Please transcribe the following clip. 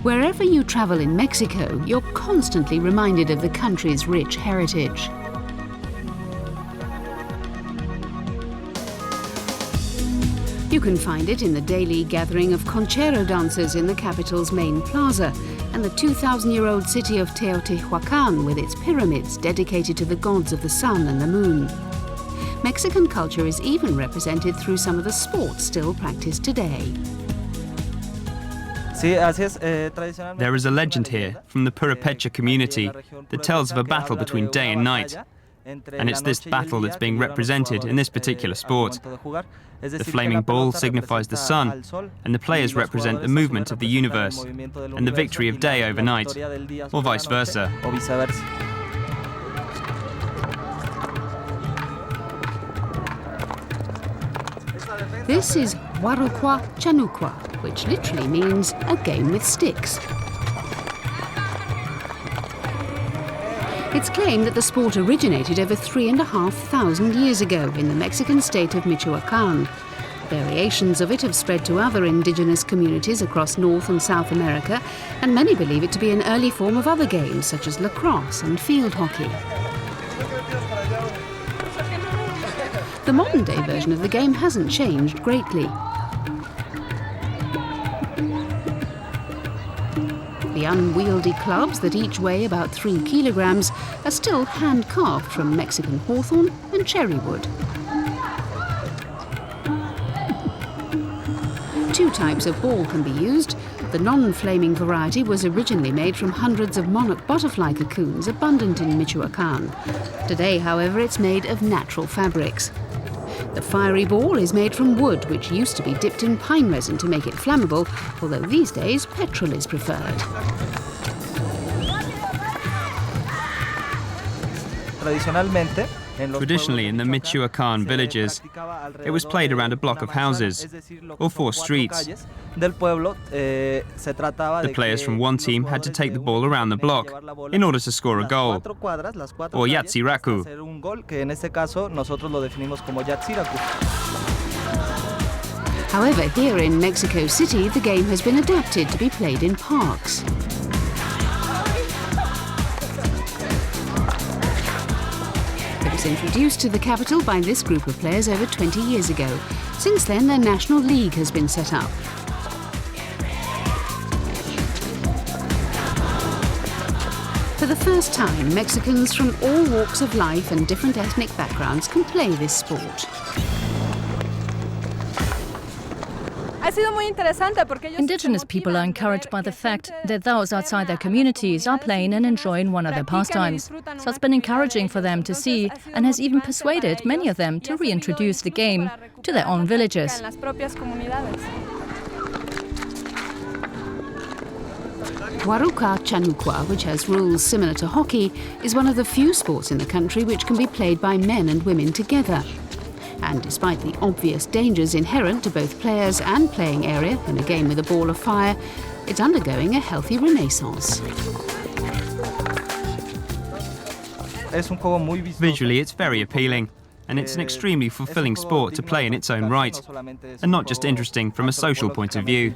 Wherever you travel in Mexico, you're constantly reminded of the country's rich heritage. You can find it in the daily gathering of conchero dancers in the capital's main plaza and the 2,000-year-old city of Teotihuacan with its pyramids dedicated to the gods of the sun and the moon. Mexican culture is even represented through some of the sports still practiced today. There is a legend here from the Purépecha community that tells of a battle between day and night. And it's this battle that's being represented in this particular sport. The flaming ball signifies the sun, and the players represent the movement of the universe and the victory of day over night, or vice versa. This is Uarhukua Chanakua, which literally means a game with sticks. It's claimed that the sport originated over 3,500 years ago in the Mexican state of Michoácan. Variations of it have spread to other indigenous communities across North and South America, and many believe it to be an early form of other games such as lacrosse and field hockey. The modern-day version of the game hasn't changed greatly. The unwieldy clubs that each weigh about 3 kilograms are still hand-carved from Mexican hawthorn and cherry wood. Two types of ball can be used. The non-flaming variety was originally made from hundreds of monarch butterfly cocoons abundant in Michoácan. Today, however, it's made of natural fabrics. The fiery ball is made from wood, which used to be dipped in pine resin to make it flammable, although these days petrol is preferred. Traditionally, in the Michoácan villages, it was played around a block of houses, or 4 streets. The players from one team had to take the ball around the block in order to score a goal, or yatsiraku. However, here in Mexico City, the game has been adapted to be played in parks. It was introduced to the capital by this group of players over 20 years ago. Since then, their national league has been set up. For the first time, Mexicans from all walks of life and different ethnic backgrounds can play this sport. Indigenous people are encouraged by the fact that those outside their communities are playing and enjoying one of their pastimes. So it's been encouraging for them to see, and has even persuaded many of them to reintroduce the game to their own villages. Uarhukua Chanakua, which has rules similar to hockey, is one of the few sports in the country which can be played by men and women together. And despite the obvious dangers inherent to both players and playing area in a game with a ball of fire, it's undergoing a healthy renaissance. Visually, it's very appealing, and it's an extremely fulfilling sport to play in its own right, and not just interesting from a social point of view.